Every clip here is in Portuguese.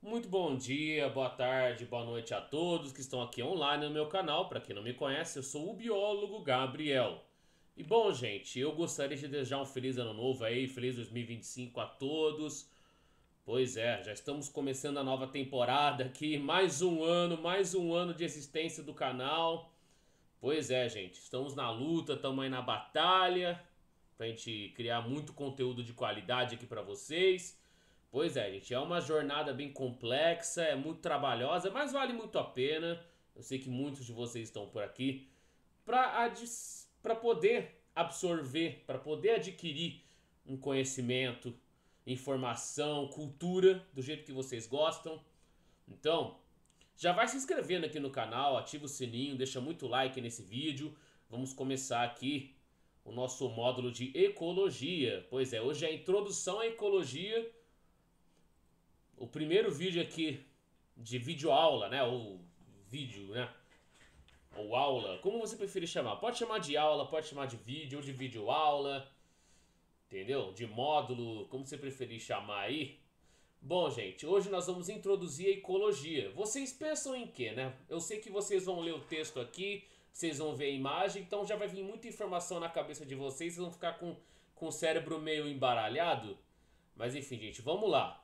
Muito bom dia, boa tarde, boa noite a todos que estão aqui online no meu canal. Para quem não me conhece, eu sou o biólogo Gabriel. E bom, gente, eu gostaria de desejar um feliz ano novo aí, feliz 2025 a todos. Pois é, já estamos começando a nova temporada aqui, mais um ano de existência do canal. Pois é, gente, estamos na luta, estamos aí na batalha pra gente criar muito conteúdo de qualidade aqui pra vocês. Pois é, gente, é uma jornada bem complexa, é muito trabalhosa, mas vale muito a pena. Eu sei que muitos de vocês estão por aqui para poder absorver, para poder adquirir um conhecimento, informação, cultura do jeito que vocês gostam. Então, já vai se inscrevendo aqui no canal, ativa o sininho, deixa muito like nesse vídeo. Vamos começar aqui o nosso módulo de ecologia. Pois é, hoje é a introdução à ecologia, o primeiro vídeo aqui de videoaula, né? Ou vídeo, né? Ou aula, como você preferir chamar. Pode chamar de aula, pode chamar de vídeo ou de videoaula, entendeu? De módulo, como você preferir chamar aí. Bom, gente, hoje nós vamos introduzir a ecologia. Vocês pensam em quê, né? Eu sei que vocês vão ler o texto aqui, vocês vão ver a imagem, então já vai vir muita informação na cabeça de vocês, vocês vão ficar com o cérebro meio embaralhado. Mas enfim, gente, vamos lá.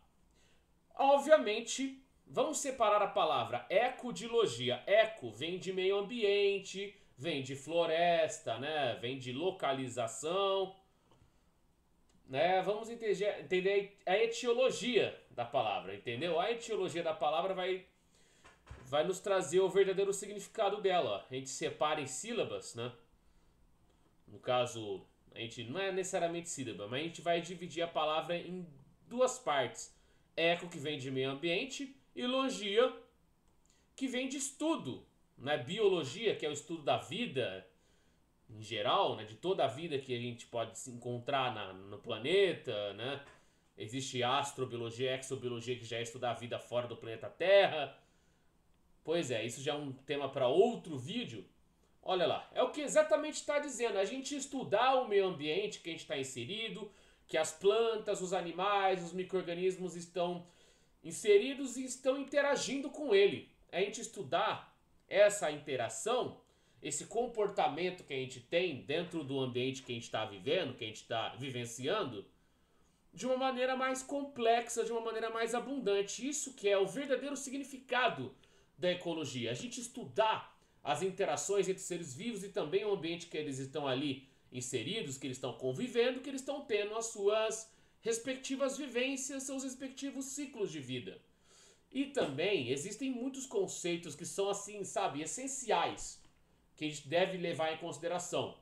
Obviamente, vamos separar a palavra eco de logia. Eco vem de meio ambiente, vem de floresta, né? Vem de localização, né? Vamos entender a etiologia da palavra, entendeu? A etiologia da palavra vai nos trazer o verdadeiro significado dela. A gente separa em sílabas, né? No caso, a gente não é necessariamente sílaba, mas a gente vai dividir a palavra em duas partes. Eco, que vem de meio ambiente, e logia, que vem de estudo, né? Biologia, que é o estudo da vida em geral, né? De toda a vida que a gente pode se encontrar no planeta, né? Existe astrobiologia, exobiologia, que já é estudar a vida fora do planeta Terra. Pois é, isso já é um tema para outro vídeo. Olha lá, é o que exatamente está dizendo. A gente estudar o meio ambiente que a gente está inserido, que as plantas, os animais, os micro-organismos estão inseridos e estão interagindo com ele. A gente estudar essa interação, esse comportamento que a gente tem dentro do ambiente que a gente está vivendo, que a gente está vivenciando, de uma maneira mais complexa, de uma maneira mais abundante. Isso que é o verdadeiro significado da ecologia. A gente estudar as interações entre seres vivos e também o ambiente que eles estão ali inseridos, que eles estão convivendo, que eles estão tendo as suas respectivas vivências, seus respectivos ciclos de vida. E também existem muitos conceitos que são assim, sabe, essenciais, que a gente deve levar em consideração.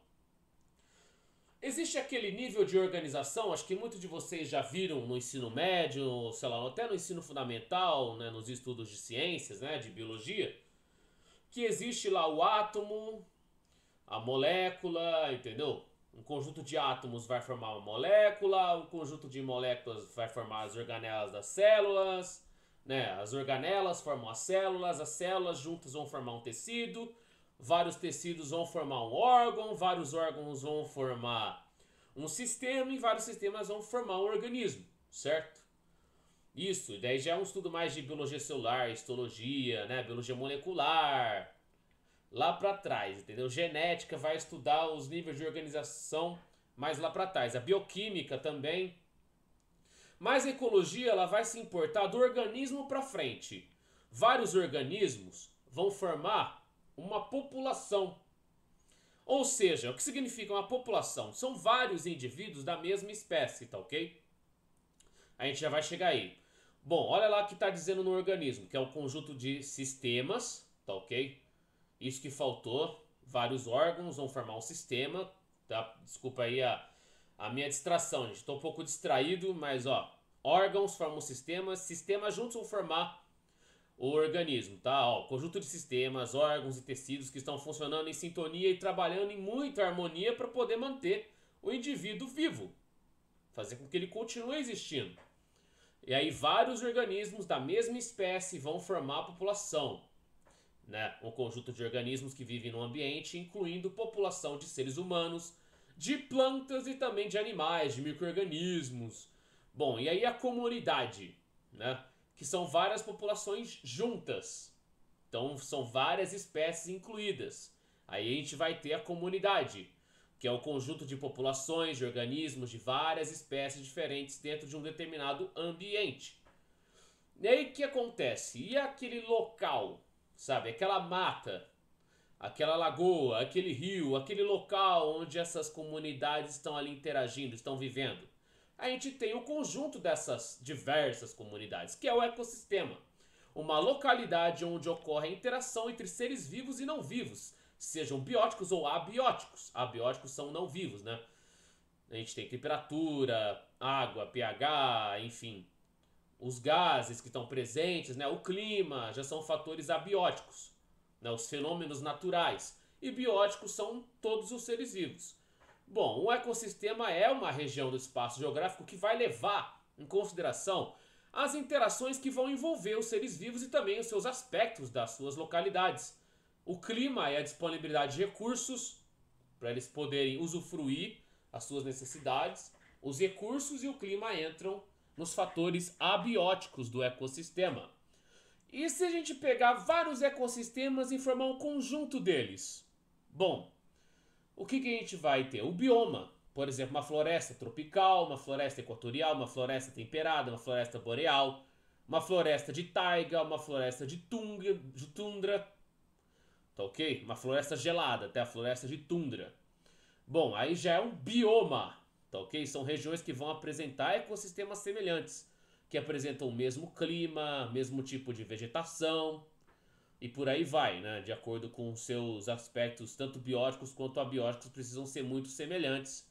Existe aquele nível de organização, acho que muitos de vocês já viram no ensino médio, sei lá, até no ensino fundamental, né, nos estudos de ciências, né, de biologia, que existe lá o átomo, a molécula, entendeu? Um conjunto de átomos vai formar uma molécula, um conjunto de moléculas vai formar as organelas das células, né? As organelas formam as células juntas vão formar um tecido, vários tecidos vão formar um órgão, vários órgãos vão formar um sistema e vários sistemas vão formar um organismo, certo? Isso, daí já é um estudo mais de biologia celular, histologia, né? Biologia molecular, lá para trás, entendeu? Genética vai estudar os níveis de organização mais lá para trás. A bioquímica também. Mas a ecologia ela vai se importar do organismo para frente. Vários organismos vão formar uma população. Ou seja, o que significa uma população? São vários indivíduos da mesma espécie, tá ok? A gente já vai chegar aí. Bom, olha lá o que está dizendo no organismo, que é o conjunto de sistemas, tá ok? Isso que faltou. Vários órgãos vão formar um sistema. Tá? Desculpa aí a minha distração, gente. Estou um pouco distraído, mas ó. Órgãos formam sistemas. Sistemas juntos vão formar o organismo, tá? Ó, conjunto de sistemas, órgãos e tecidos que estão funcionando em sintonia e trabalhando em muita harmonia para poder manter o indivíduo vivo. Fazer com que ele continue existindo. E aí vários organismos da mesma espécie vão formar a população, né? Um conjunto de organismos que vivem no ambiente, incluindo população de seres humanos, de plantas e também de animais, de micro-organismos. Bom, e aí a comunidade, né? que são várias populações juntas. Então são várias espécies incluídas. Aí a gente vai ter a comunidade, que é o conjunto de populações, de organismos, de várias espécies diferentes dentro de um determinado ambiente. E aí o que acontece? E aquele local, sabe? Aquela mata, aquela lagoa, aquele rio, aquele local onde essas comunidades estão ali interagindo, estão vivendo. A gente tem o conjunto dessas diversas comunidades, que é o ecossistema. Uma localidade onde ocorre a interação entre seres vivos e não vivos, sejam bióticos ou abióticos. Abióticos são não vivos, né? A gente tem temperatura, água, pH, enfim. Os gases que estão presentes, né? O clima, já são fatores abióticos, né? Os fenômenos naturais. E bióticos são todos os seres vivos. Bom, um ecossistema é uma região do espaço geográfico que vai levar em consideração as interações que vão envolver os seres vivos e também os seus aspectos das suas localidades. O clima é a disponibilidade de recursos para eles poderem usufruir as suas necessidades. Os recursos e o clima entram nos fatores abióticos do ecossistema. E se a gente pegar vários ecossistemas e formar um conjunto deles? Bom, o que a gente vai ter? O bioma. Por exemplo, uma floresta tropical, uma floresta equatorial, uma floresta temperada, uma floresta boreal, uma floresta de taiga, uma floresta de tundra, tá ok? Uma floresta gelada, até a floresta de tundra. Bom, aí já é um bioma, tá ok? São regiões que vão apresentar ecossistemas semelhantes, que apresentam o mesmo clima, mesmo tipo de vegetação, e por aí vai, né? De acordo com seus aspectos, tanto bióticos quanto abióticos, precisam ser muito semelhantes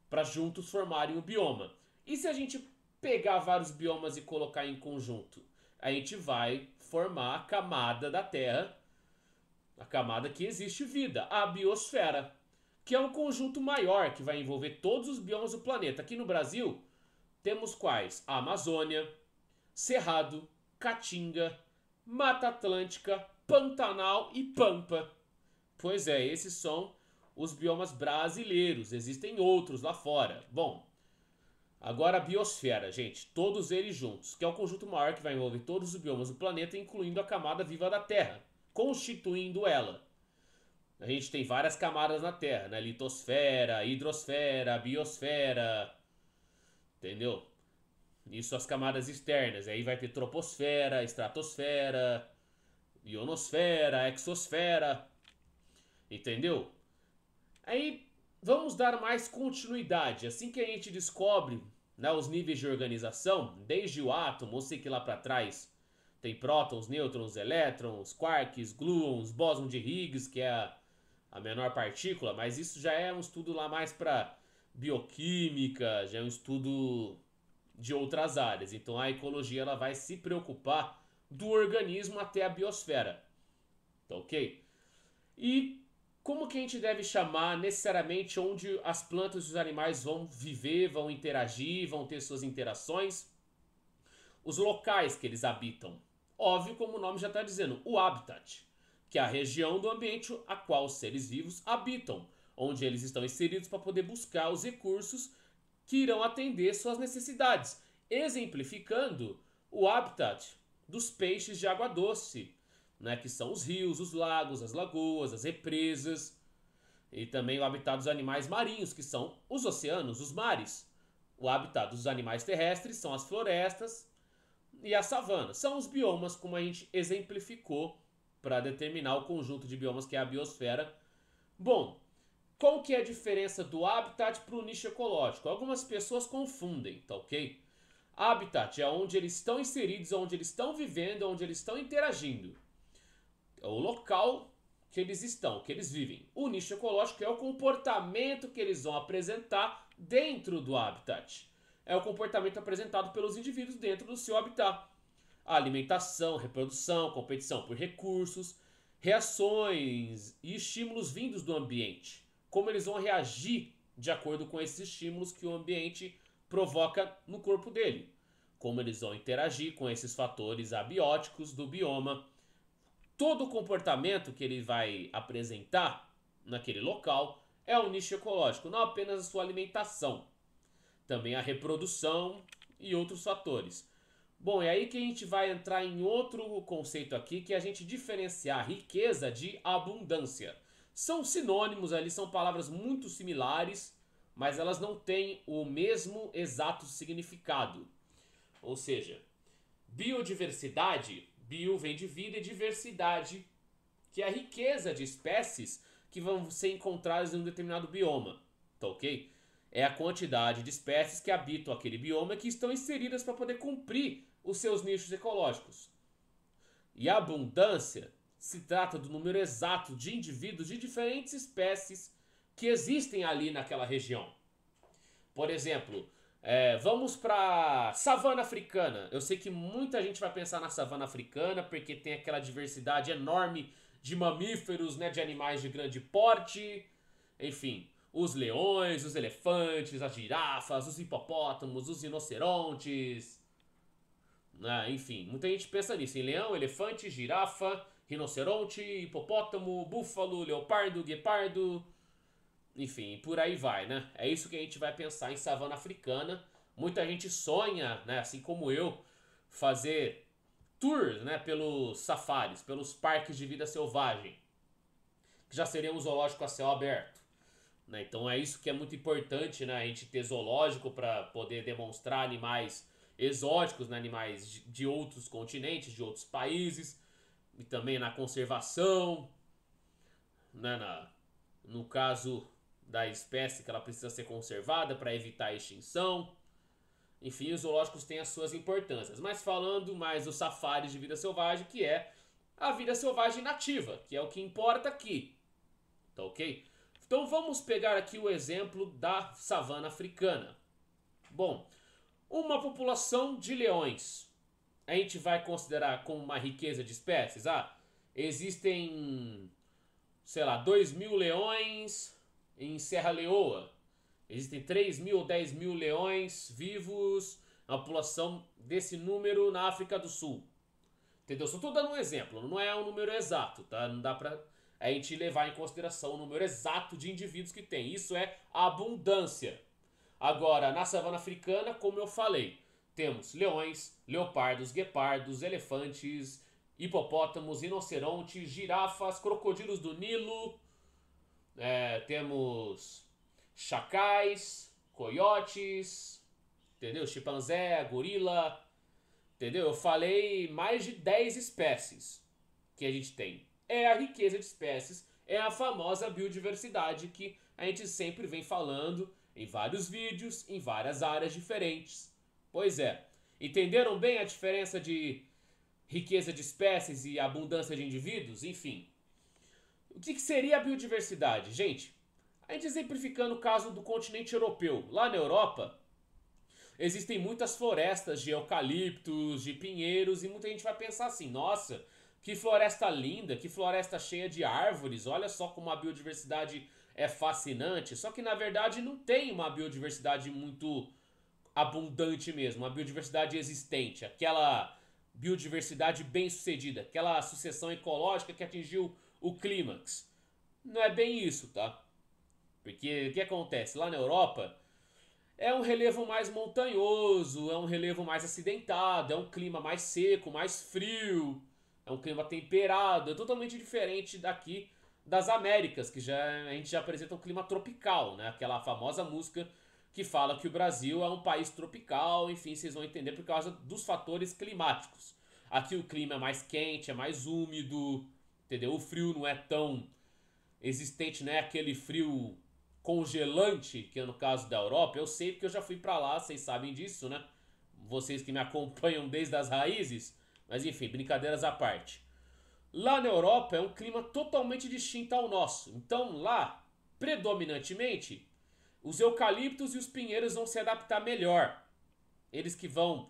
para juntos formarem o bioma. E se a gente pegar vários biomas e colocar em conjunto? A gente vai formar a camada da Terra, a camada que existe vida, a biosfera, que é um conjunto maior que vai envolver todos os biomas do planeta. Aqui no Brasil, temos quais? A Amazônia, Cerrado, Caatinga, Mata Atlântica, Pantanal e Pampa. Pois é, esses são os biomas brasileiros. Existem outros lá fora. Bom, agora a biosfera, gente, todos eles juntos, que é o conjunto maior que vai envolver todos os biomas do planeta, incluindo a camada viva da Terra, constituindo ela. A gente tem várias camadas na Terra, né? Litosfera, hidrosfera, biosfera, entendeu? Isso as camadas externas. Aí vai ter troposfera, estratosfera, ionosfera, exosfera, entendeu? Aí vamos dar mais continuidade. Assim que a gente descobre, né, os níveis de organização, desde o átomo, eu sei que lá para trás tem prótons, nêutrons, elétrons, quarks, gluons, bóson de Higgs, que é a menor partícula, mas isso já é um estudo lá mais para bioquímica, já é um estudo de outras áreas. Então a ecologia ela vai se preocupar do organismo até a biosfera, tá ok? E como que a gente deve chamar necessariamente onde as plantas e os animais vão viver, vão interagir, vão ter suas interações? Os locais que eles habitam. Óbvio, como o nome já está dizendo, o habitat, que é a região do ambiente a qual os seres vivos habitam, onde eles estão inseridos para poder buscar os recursos que irão atender suas necessidades, exemplificando o habitat dos peixes de água doce, né, que são os rios, os lagos, as lagoas, as represas, e também o habitat dos animais marinhos, que são os oceanos, os mares. O habitat dos animais terrestres são as florestas e a savana. São os biomas, como a gente exemplificou para determinar o conjunto de biomas que é a biosfera. Bom, qual que é a diferença do habitat para o nicho ecológico? Algumas pessoas confundem, tá ok? Habitat é onde eles estão inseridos, onde eles estão vivendo, onde eles estão interagindo. É o local que eles estão, que eles vivem. O nicho ecológico é o comportamento que eles vão apresentar dentro do habitat. É o comportamento apresentado pelos indivíduos dentro do seu habitat. A alimentação, reprodução, competição por recursos, reações e estímulos vindos do ambiente. Como eles vão reagir de acordo com esses estímulos que o ambiente provoca no corpo dele. Como eles vão interagir com esses fatores abióticos do bioma. Todo o comportamento que ele vai apresentar naquele local é o nicho ecológico, não apenas a sua alimentação, também a reprodução e outros fatores. Bom, e aí que a gente vai entrar em outro conceito aqui, que é a gente diferenciar riqueza de abundância. São sinônimos ali, são palavras muito similares, mas elas não têm o mesmo exato significado. Ou seja, biodiversidade, bio vem de vida e diversidade, que é a riqueza de espécies que vão ser encontradas em um determinado bioma, tá ok? É a quantidade de espécies que habitam aquele bioma que estão inseridas para poder cumprir os seus nichos ecológicos. E a abundância se trata do número exato de indivíduos de diferentes espécies que existem ali naquela região. Por exemplo, vamos para savana africana. Eu sei que muita gente vai pensar na savana africana porque tem aquela diversidade enorme de mamíferos, né, de animais de grande porte, enfim, os leões, os elefantes, as girafas, os hipopótamos, os rinocerontes, né, enfim, muita gente pensa nisso, em leão, elefante, girafa, rinoceronte, hipopótamo, búfalo, leopardo, guepardo, enfim, por aí vai, né? É isso que a gente vai pensar em savana africana. Muita gente sonha, né, assim como eu, fazer tours, né, pelos safaris, pelos parques de vida selvagem, que já seria um zoológico a céu aberto, né? Então é isso que é muito importante, né, a gente ter zoológico para poder demonstrar animais exóticos, né, animais de outros continentes, de outros países, e também na conservação, né, no caso da espécie que ela precisa ser conservada para evitar a extinção. Enfim, os zoológicos têm as suas importâncias. Mas falando mais dos safaris de vida selvagem, que é a vida selvagem nativa, que é o que importa aqui. Tá ok? Então vamos pegar aqui o exemplo da savana africana. Bom, uma população de leões, a gente vai considerar como uma riqueza de espécies? Existem, sei lá, 2.000 leões em Serra Leoa. Existem 3.000 ou 10.000 leões vivos, a população desse número na África do Sul. Entendeu? Só estou dando um exemplo, não é um número exato, tá? Não dá pra a gente levar em consideração o número exato de indivíduos que tem. Isso é abundância. Agora, na savana africana, como eu falei, temos leões, leopardos, guepardos, elefantes, hipopótamos, rinocerontes, girafas, crocodilos do Nilo, temos chacais, coiotes, entendeu? Chimpanzé, gorila, entendeu? Eu falei mais de 10 espécies que a gente tem. É a riqueza de espécies, é a famosa biodiversidade que a gente sempre vem falando em vários vídeos, em várias áreas diferentes. Pois é, entenderam bem a diferença de riqueza de espécies e abundância de indivíduos? Enfim, o que seria a biodiversidade? Gente, a gente exemplificando o caso do continente europeu. Lá na Europa, existem muitas florestas de eucaliptos, de pinheiros, e muita gente vai pensar assim, nossa, que floresta linda, que floresta cheia de árvores, olha só como a biodiversidade é fascinante. Só que na verdade não tem uma biodiversidade muito abundante mesmo, uma biodiversidade existente, aquela biodiversidade bem sucedida, aquela sucessão ecológica que atingiu o clímax. Não é bem isso, tá? Porque o que acontece? Lá na Europa é um relevo mais montanhoso, é um relevo mais acidentado, é um clima mais seco, mais frio, é um clima temperado, é totalmente diferente daqui das Américas, que a gente já apresenta um clima tropical, né? Aquela famosa música que fala que o Brasil é um país tropical, enfim, vocês vão entender por causa dos fatores climáticos. Aqui o clima é mais quente, é mais úmido, entendeu? O frio não é tão existente, não é aquele frio congelante, que é no caso da Europa. Eu sei porque eu já fui pra lá, vocês sabem disso, né? Vocês que me acompanham desde as raízes. Mas enfim, brincadeiras à parte. Lá na Europa é um clima totalmente distinto ao nosso. Então lá, predominantemente, os eucaliptos e os pinheiros vão se adaptar melhor. Eles que vão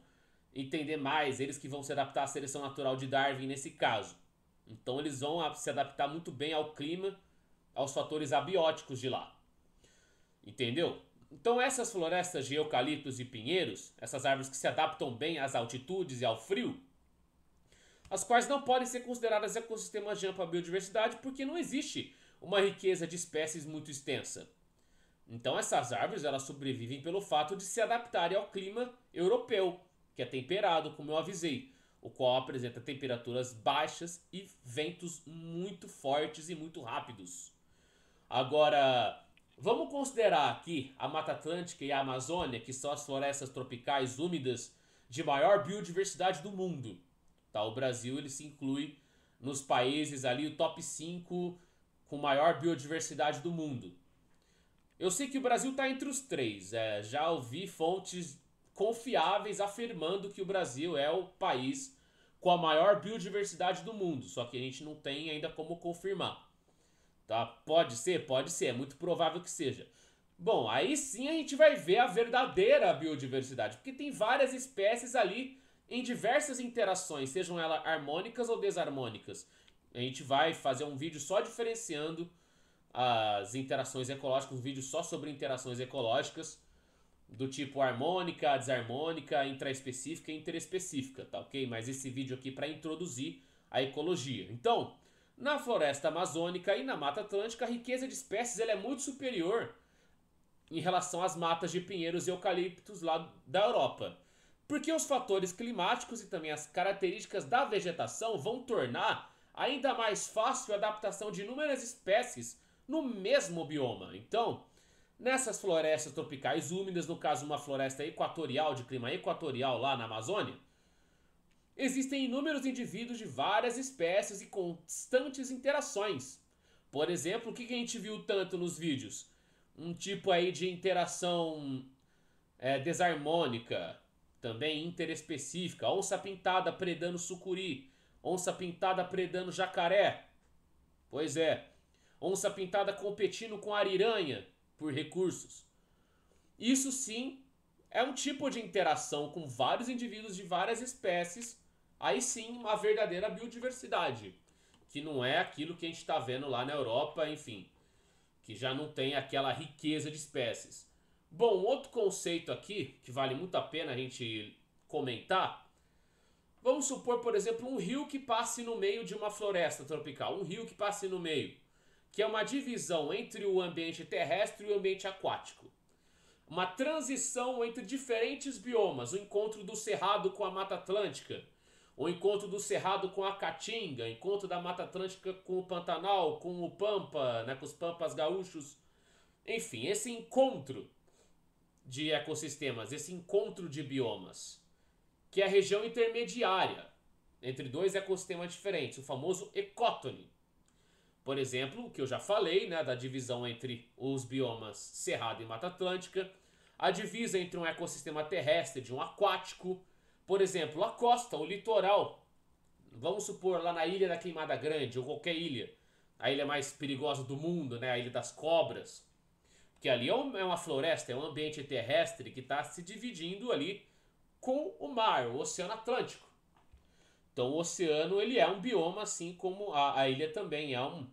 entender mais, eles que vão se adaptar à seleção natural de Darwin nesse caso. Então eles vão se adaptar muito bem ao clima, aos fatores abióticos de lá. Entendeu? Então essas florestas de eucaliptos e pinheiros, essas árvores que se adaptam bem às altitudes e ao frio, as quais não podem ser consideradas ecossistemas de ampla biodiversidade porque não existe uma riqueza de espécies muito extensa. Então essas árvores elas sobrevivem pelo fato de se adaptarem ao clima europeu. que é temperado, como eu avisei, o qual apresenta temperaturas baixas e ventos muito fortes e muito rápidos. Agora, vamos considerar aqui a Mata Atlântica e a Amazônia, que são as florestas tropicais úmidas de maior biodiversidade do mundo. Tá? O Brasil ele se inclui nos países ali, o top 5 com maior biodiversidade do mundo. Eu sei que o Brasil está entre os três. Já ouvi fontes confiáveis afirmando que o Brasil é o país com a maior biodiversidade do mundo. Só que a gente não tem ainda como confirmar. Tá? Pode ser? Pode ser. É muito provável que seja. Bom, aí sim a gente vai ver a verdadeira biodiversidade. Porque tem várias espécies ali em diversas interações, sejam elas harmônicas ou desarmônicas. A gente vai fazer um vídeo só diferenciando as interações ecológicas, um vídeo só sobre interações ecológicas, do tipo harmônica, desarmônica, intraespecífica e interespecífica, tá ok? Mas esse vídeo aqui para introduzir a ecologia. Então, na floresta amazônica e na Mata Atlântica, a riqueza de espécies ela é muito superior em relação às matas de pinheiros e eucaliptos lá da Europa. Porque os fatores climáticos e também as características da vegetação vão tornar ainda mais fácil a adaptação de inúmeras espécies no mesmo bioma. Então, nessas florestas tropicais úmidas, no caso uma floresta equatorial, de clima equatorial lá na Amazônia, existem inúmeros indivíduos de várias espécies e constantes interações. Por exemplo, o que a gente viu tanto nos vídeos? Um tipo aí de interação desarmônica, também interespecífica, onça pintada predando sucuri, onça pintada predando jacaré. Pois é, onça pintada competindo com ariranha por recursos. Isso sim é um tipo de interação com vários indivíduos de várias espécies, aí sim uma verdadeira biodiversidade, que não é aquilo que a gente está vendo lá na Europa, enfim, que já não tem aquela riqueza de espécies. Bom, outro conceito aqui, que vale muito a pena a gente comentar, vamos supor, por exemplo, um rio que passe no meio de uma floresta tropical, um rio que passe no meio, que é uma divisão entre o ambiente terrestre e o ambiente aquático. Uma transição entre diferentes biomas, o encontro do Cerrado com a Mata Atlântica, o encontro do Cerrado com a Caatinga, o encontro da Mata Atlântica com o Pantanal, com o Pampa, né, com os Pampas gaúchos. Enfim, esse encontro de ecossistemas, esse encontro de biomas, que é a região intermediária entre dois ecossistemas diferentes, o famoso ecótone. Por exemplo, o que eu já falei, né, da divisão entre os biomas Cerrado e Mata Atlântica, a divisa entre um ecossistema terrestre de um aquático, por exemplo, a costa, o litoral. Vamos supor lá na Ilha da Queimada Grande, ou qualquer ilha, a ilha mais perigosa do mundo, né, a Ilha das Cobras, que ali é uma floresta, é um ambiente terrestre que está se dividindo ali com o mar, o Oceano Atlântico. Então o oceano ele é um bioma, assim como a ilha também é um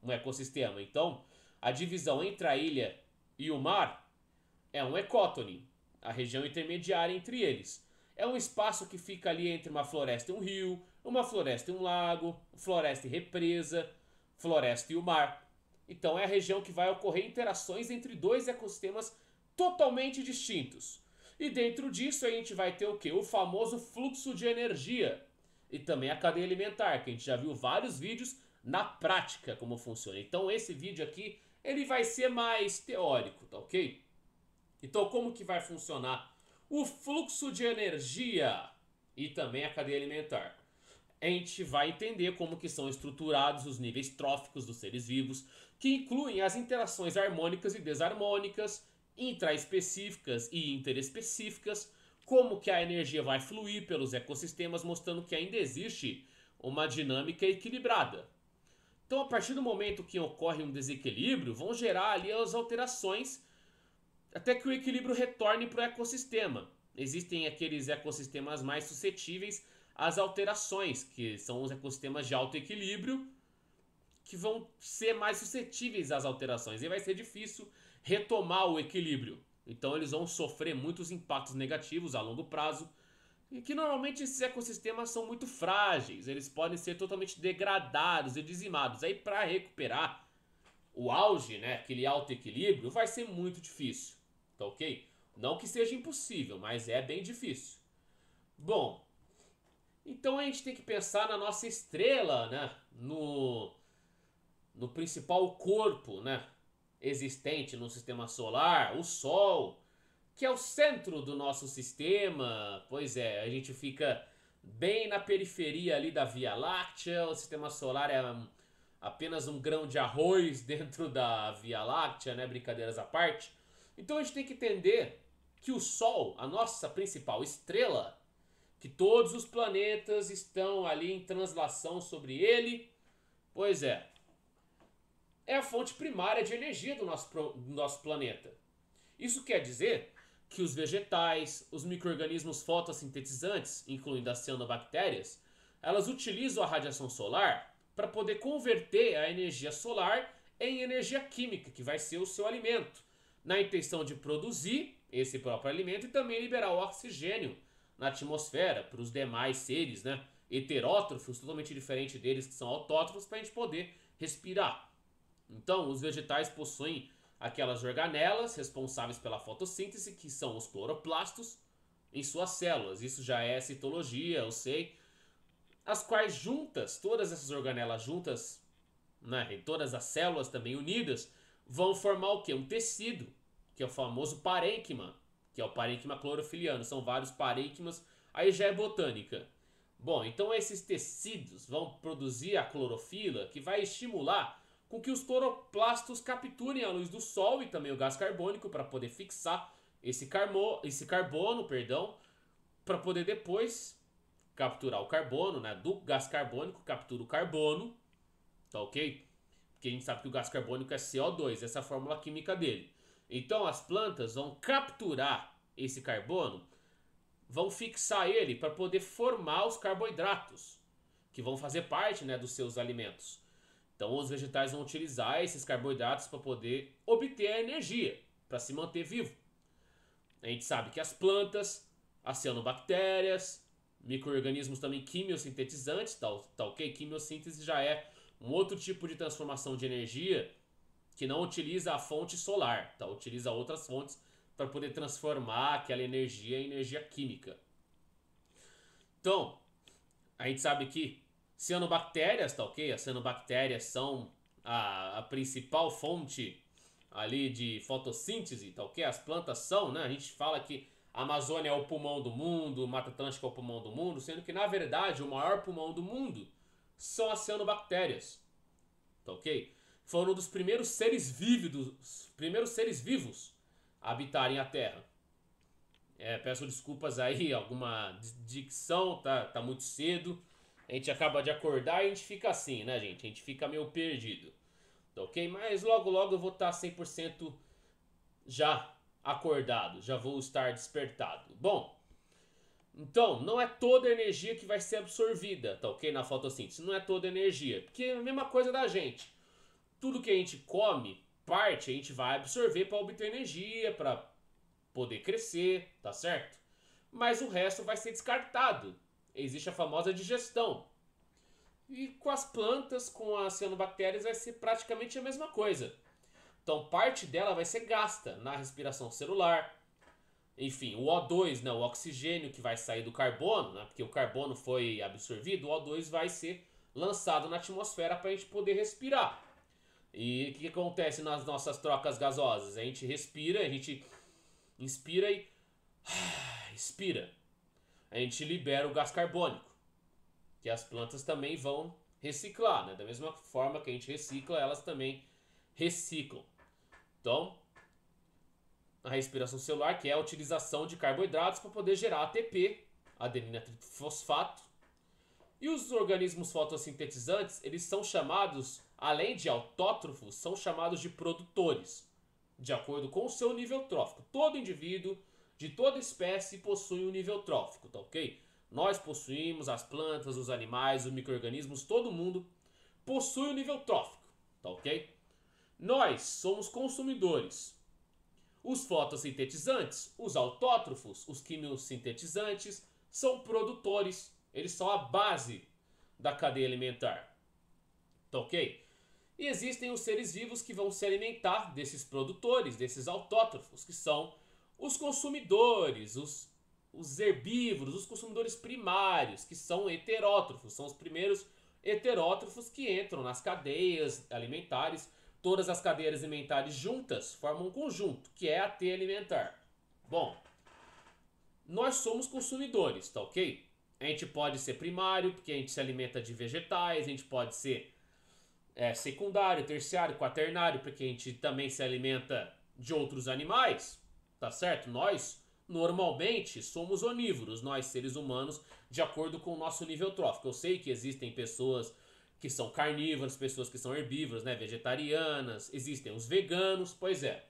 ecossistema. Então a divisão entre a ilha e o mar é um ecótone, a região intermediária entre eles. É um espaço que fica ali entre uma floresta e um rio, uma floresta e um lago, floresta e represa, floresta e o mar. Então é a região que vai ocorrer interações entre dois ecossistemas totalmente distintos. E dentro disso a gente vai ter o quê? O famoso fluxo de energia e também a cadeia alimentar, que a gente já viu vários vídeos na prática como funciona. Então esse vídeo aqui ele vai ser mais teórico, tá ok? Então como que vai funcionar o fluxo de energia e também a cadeia alimentar? A gente vai entender como que são estruturados os níveis tróficos dos seres vivos, que incluem as interações harmônicas e desarmônicas, intraespecíficas e interespecíficas, como que a energia vai fluir pelos ecossistemas, mostrando que ainda existe uma dinâmica equilibrada. Então, a partir do momento que ocorre um desequilíbrio, vão gerar ali as alterações até que o equilíbrio retorne para o ecossistema. Existem aqueles ecossistemas mais suscetíveis às alterações, que são os ecossistemas de alto equilíbrio, que vão ser mais suscetíveis às alterações. E vai ser difícil retomar o equilíbrio. Então eles vão sofrer muitos impactos negativos a longo prazo. E que normalmente esses ecossistemas são muito frágeis. Eles podem ser totalmente degradados e dizimados. Aí para recuperar o auge, né, aquele alto equilíbrio, vai ser muito difícil. Tá ok? Não que seja impossível, mas é bem difícil. Bom, então a gente tem que pensar na nossa estrela, né? No principal corpo, né? Existente no sistema solar, o Sol, que é o centro do nosso sistema. Pois é, a gente fica bem na periferia ali da Via Láctea. O sistema solar é apenas um grão de arroz dentro da Via Láctea, né? Brincadeiras à parte. Então a gente tem que entender que o Sol, a nossa principal estrela, que todos os planetas estão ali em translação sobre ele, pois é a fonte primária de energia do nosso planeta. Isso quer dizer que os vegetais, os micro-organismos fotossintetizantes, incluindo as cianobactérias, elas utilizam a radiação solar para poder converter a energia solar em energia química, que vai ser o seu alimento, na intenção de produzir esse próprio alimento e também liberar o oxigênio na atmosfera para os demais seres, né, heterótrofos, totalmente diferente deles que são autótrofos, para a gente poder respirar. Então, os vegetais possuem aquelas organelas responsáveis pela fotossíntese, que são os cloroplastos, em suas células. Isso já é citologia, eu sei. As quais juntas, todas essas organelas juntas, né, e todas as células também unidas, vão formar o quê? Um tecido, que é o famoso parênquima, que é o parênquima clorofiliano. São vários parênquimas, aí já é botânica. Bom, então esses tecidos vão produzir a clorofila, que vai estimular com que os cloroplastos capturem a luz do sol e também o gás carbônico para poder fixar esse carbono, para poder depois capturar o carbono, né? Do gás carbônico captura o carbono, tá ok? Porque a gente sabe que o gás carbônico é CO2, essa é a fórmula química dele. Então as plantas vão capturar esse carbono, vão fixar ele para poder formar os carboidratos, que vão fazer parte, né, dos seus alimentos. Então os vegetais vão utilizar esses carboidratos para poder obter a energia, para se manter vivo. A gente sabe que as plantas, as cianobactérias, micro-organismos também quimiosintetizantes, tá ok? Quimiossíntese já é um outro tipo de transformação de energia que não utiliza a fonte solar, tá? Utiliza outras fontes para poder transformar aquela energia em energia química. Então, a gente sabe que cianobactérias, tá ok? As cianobactérias são a principal fonte ali de fotossíntese, tá ok? As plantas são, né? A gente fala que a Amazônia é o pulmão do mundo, Mata Atlântica é o pulmão do mundo, sendo que na verdade o maior pulmão do mundo são as cianobactérias, tá ok? Foram um dos primeiros seres vivos a habitarem a Terra. Peço desculpas aí, alguma dicção, tá muito cedo. A gente acaba de acordar e a gente fica assim, né, gente? A gente fica meio perdido, tá ok? Mas logo logo eu vou estar 100% já acordado, já vou estar despertado. Bom, então não é toda a energia que vai ser absorvida, tá ok? Na fotossíntese, não é toda a energia, porque é a mesma coisa da gente. Tudo que a gente come, parte a gente vai absorver para obter energia, para poder crescer, tá certo? Mas o resto vai ser descartado. Existe a famosa digestão. E com as plantas, com as cianobactérias, vai ser praticamente a mesma coisa. Então parte dela vai ser gasta na respiração celular. Enfim, o O2, né, o oxigênio que vai sair do carbono, né, porque o carbono foi absorvido, o O2 vai ser lançado na atmosfera para a gente poder respirar. E o que acontece nas nossas trocas gasosas? A gente respira, a gente inspira e expira. A gente libera o gás carbônico, que as plantas também vão reciclar, né? Da mesma forma que a gente recicla, elas também reciclam. Então, a respiração celular, que é a utilização de carboidratos para poder gerar ATP, adenina trifosfato. E os organismos fotossintetizantes, eles são chamados, além de autótrofos, são chamados de produtores, de acordo com o seu nível trófico. Todo indivíduo de toda espécie possui um nível trófico, tá ok? Nós possuímos, as plantas, os animais, os micro-organismos, todo mundo possui um nível trófico, tá ok? Nós somos consumidores. Os fotossintetizantes, os autótrofos, os quimiosintetizantes, são produtores. Eles são a base da cadeia alimentar, tá ok? E existem os seres vivos que vão se alimentar desses produtores, desses autótrofos, que são os consumidores, os os herbívoros, os consumidores primários, que são heterótrofos, são os primeiros heterótrofos que entram nas cadeias alimentares. Todas as cadeias alimentares juntas formam um conjunto, que é a teia alimentar. Bom, nós somos consumidores, tá ok? A gente pode ser primário, porque a gente se alimenta de vegetais, a gente pode ser secundário, terciário, quaternário, porque a gente também se alimenta de outros animais, tá certo? Nós, normalmente, somos onívoros, nós seres humanos, de acordo com o nosso nível trófico. Eu sei que existem pessoas que são carnívoras, pessoas que são herbívoras, né, vegetarianas, existem os veganos, pois é.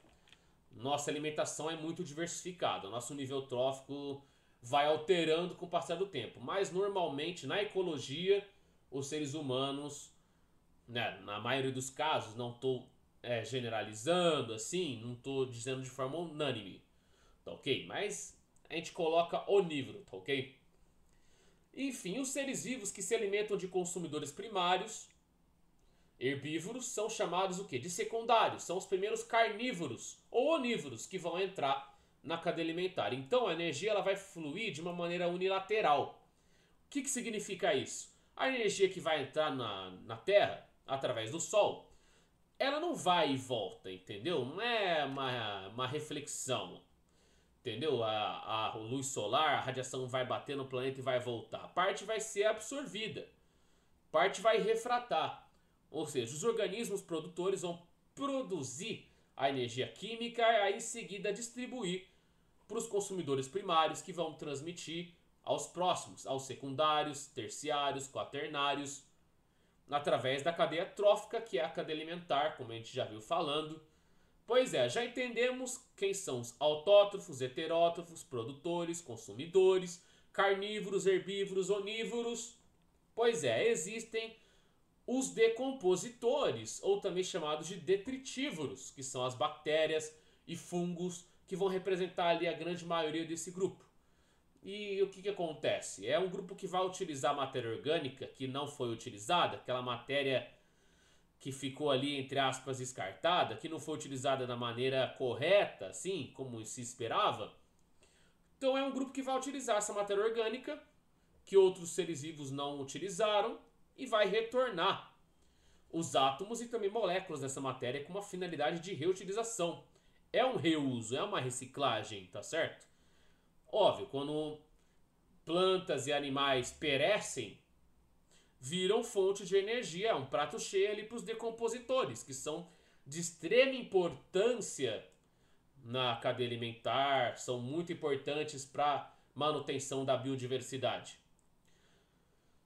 Nossa alimentação é muito diversificada, nosso nível trófico vai alterando com o passar do tempo, mas normalmente na ecologia, os seres humanos, né, na maioria dos casos, não estou generalizando assim, não estou dizendo de forma unânime, tá ok? Mas a gente coloca onívoro, tá ok? Enfim, os seres vivos que se alimentam de consumidores primários, herbívoros, são chamados o quê? De secundários, são os primeiros carnívoros ou onívoros que vão entrar na cadeia alimentar. Então a energia ela vai fluir de uma maneira unilateral. O que significa isso? A energia que vai entrar na Terra, através do Sol, ela não vai e volta, entendeu? Não é uma reflexão, entendeu? A luz solar, a radiação vai bater no planeta e vai voltar. Parte vai ser absorvida, parte vai refratar. Ou seja, os organismos produtores vão produzir a energia química e aí em seguida distribuir para os consumidores primários que vão transmitir aos próximos, aos secundários, terciários, quaternários, através da cadeia trófica, que é a cadeia alimentar, como a gente já viu falando. Pois é, já entendemos quem são os autótrofos, heterótrofos, produtores, consumidores, carnívoros, herbívoros, onívoros. Pois é, existem os decompositores, ou também chamados de detritívoros, que são as bactérias e fungos que vão representar ali a grande maioria desse grupo. E o que acontece? É um grupo que vai utilizar matéria orgânica que não foi utilizada, aquela matéria que ficou ali, entre aspas, descartada, que não foi utilizada da maneira correta, assim, como se esperava. Então é um grupo que vai utilizar essa matéria orgânica, que outros seres vivos não utilizaram, e vai retornar os átomos e também moléculas dessa matéria com uma finalidade de reutilização. É um reuso, é uma reciclagem, tá certo? Óbvio, quando plantas e animais perecem, viram fonte de energia, é um prato cheio ali para os decompositores, que são de extrema importância na cadeia alimentar, são muito importantes para manutenção da biodiversidade.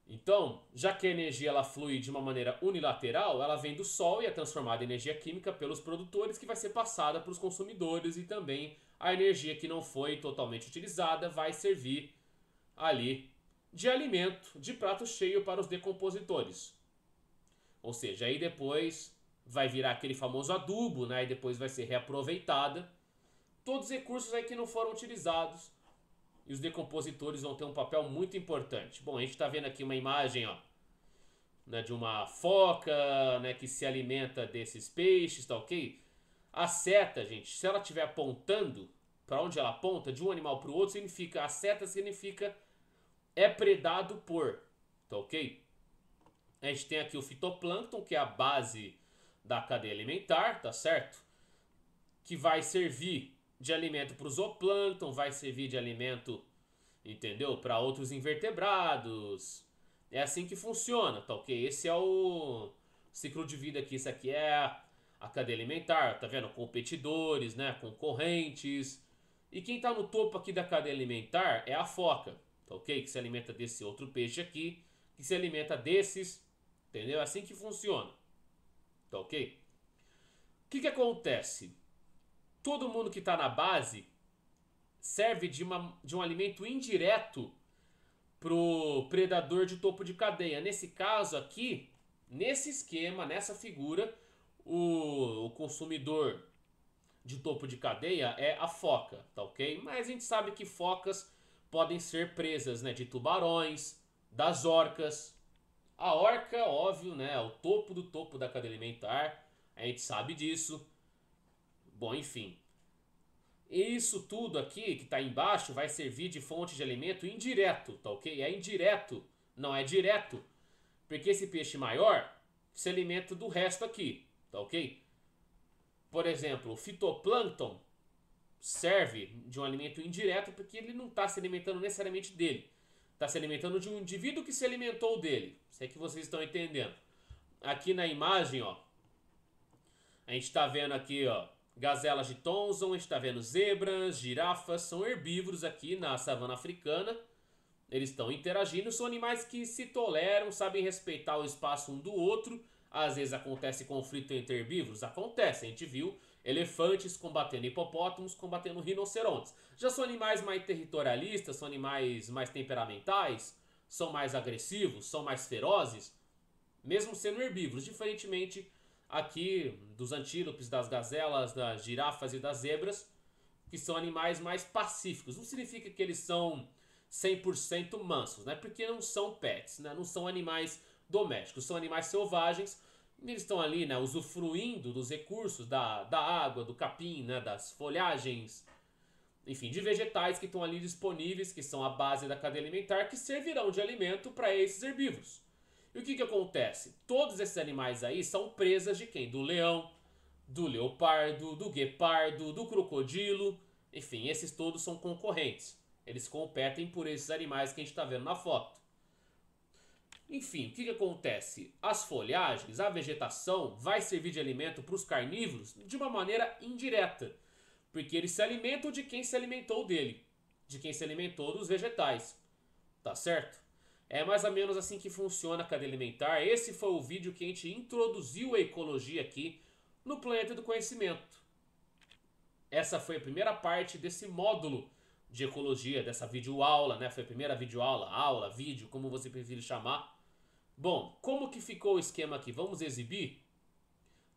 Então, já que a energia ela flui de uma maneira unilateral, ela vem do Sol e é transformada em energia química pelos produtores, que vai ser passada para os consumidores, e também a energia que não foi totalmente utilizada vai servir ali de alimento, de prato cheio para os decompositores. Ou seja, aí depois vai virar aquele famoso adubo, né? E depois vai ser reaproveitada. Todos os recursos aí que não foram utilizados, e os decompositores vão ter um papel muito importante. Bom, a gente está vendo aqui uma imagem, ó, né, de uma foca, né, que se alimenta desses peixes, tá ok? A seta, gente, se ela estiver apontando para onde ela aponta, de um animal para o outro, significa, a seta significa é predado por, tá ok? A gente tem aqui o fitoplâncton, que é a base da cadeia alimentar, tá certo? Que vai servir de alimento para o zooplâncton, vai servir de alimento, entendeu? Para outros invertebrados. É assim que funciona, tá ok? Esse é o ciclo de vida aqui. Isso aqui é a cadeia alimentar, tá vendo? Competidores, né? Concorrentes. E quem tá no topo aqui da cadeia alimentar é a foca, tá ok? Que se alimenta desse outro peixe aqui, que se alimenta desses, entendeu? É assim que funciona, tá ok? O que acontece? Todo mundo que está na base serve de um alimento indireto pro predador de topo de cadeia. Nesse caso aqui, nesse esquema, nessa figura, o consumidor de topo de cadeia é a foca, tá ok? Mas a gente sabe que focas podem ser presas, né, de tubarões, das orcas. A orca, óbvio, né, é o topo da cadeia alimentar. A gente sabe disso. Bom, enfim. Isso tudo aqui que está embaixo vai servir de fonte de alimento indireto, tá ok? É indireto, não é direto. Porque esse peixe maior se alimenta do resto aqui, tá ok? Por exemplo, o fitoplâncton serve de um alimento indireto porque ele não está se alimentando necessariamente dele. Está se alimentando de um indivíduo que se alimentou dele. Sei que vocês estão entendendo. Aqui na imagem, ó, a gente está vendo aqui, ó, gazelas de Thomson, a gente está vendo zebras, girafas, são herbívoros aqui na savana africana. Eles estão interagindo, são animais que se toleram, sabem respeitar o espaço um do outro. Às vezes acontece conflito entre herbívoros, acontece, a gente viu elefantes combatendo hipopótamos, combatendo rinocerontes. Já são animais mais territorialistas, são animais mais temperamentais, são mais agressivos, são mais ferozes, mesmo sendo herbívoros, diferentemente aqui dos antílopes, das gazelas, das girafas e das zebras, que são animais mais pacíficos. Não significa que eles são 100% mansos, né? Porque não são pets, né? Não são animais domésticos, são animais selvagens. Eles estão ali, né, usufruindo dos recursos da água, do capim, né, das folhagens, enfim, de vegetais que estão ali disponíveis, que são a base da cadeia alimentar, que servirão de alimento para esses herbívoros. E o que acontece? Todos esses animais aí são presas de quem? Do leão, do leopardo, do guepardo, do crocodilo. Enfim, esses todos são concorrentes. Eles competem por esses animais que a gente está vendo na foto. Enfim, o que acontece? As folhagens, a vegetação, vai servir de alimento para os carnívoros de uma maneira indireta. Porque eles se alimentam de quem se alimentou dele. De quem se alimentou dos vegetais. Tá certo? É mais ou menos assim que funciona a cadeia alimentar. Esse foi o vídeo que a gente introduziu a ecologia aqui no Planeta do Conhecimento. Essa foi a primeira parte desse módulo de ecologia, dessa videoaula, né? Foi a primeira videoaula, aula, vídeo, como você preferir chamar. Bom, como que ficou o esquema aqui? Vamos exibir?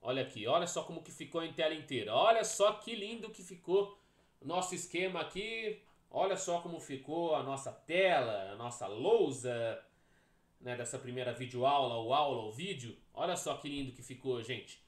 Olha aqui, olha só como que ficou em tela inteira. Olha só que lindo que ficou o nosso esquema aqui. Olha só como ficou a nossa tela, a nossa lousa, né, dessa primeira videoaula, ou aula, ou vídeo. Olha só que lindo que ficou, gente.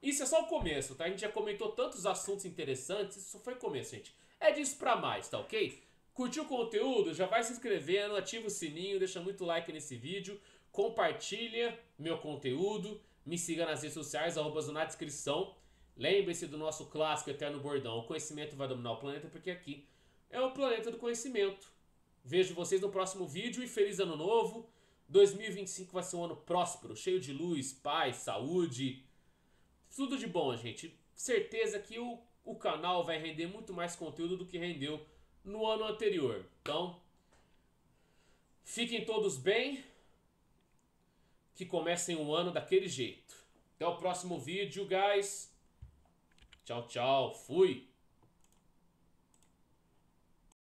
Isso é só o começo, tá? A gente já comentou tantos assuntos interessantes, isso só foi o começo, gente. É disso pra mais, tá ok? Curtiu o conteúdo? Já vai se inscrevendo, ativa o sininho, deixa muito like nesse vídeo, compartilha meu conteúdo, me siga nas redes sociais, @ na descrição. Lembre-se do nosso clássico eterno bordão, o conhecimento vai dominar o planeta, porque aqui é o planeta do conhecimento. Vejo vocês no próximo vídeo e feliz ano novo. 2025 vai ser um ano próspero, cheio de luz, paz, saúde. Tudo de bom, gente. Certeza que o canal vai render muito mais conteúdo do que rendeu no ano anterior. Então, fiquem todos bem. Que comecem o ano daquele jeito. Até o próximo vídeo, guys. Tchau, tchau. Fui.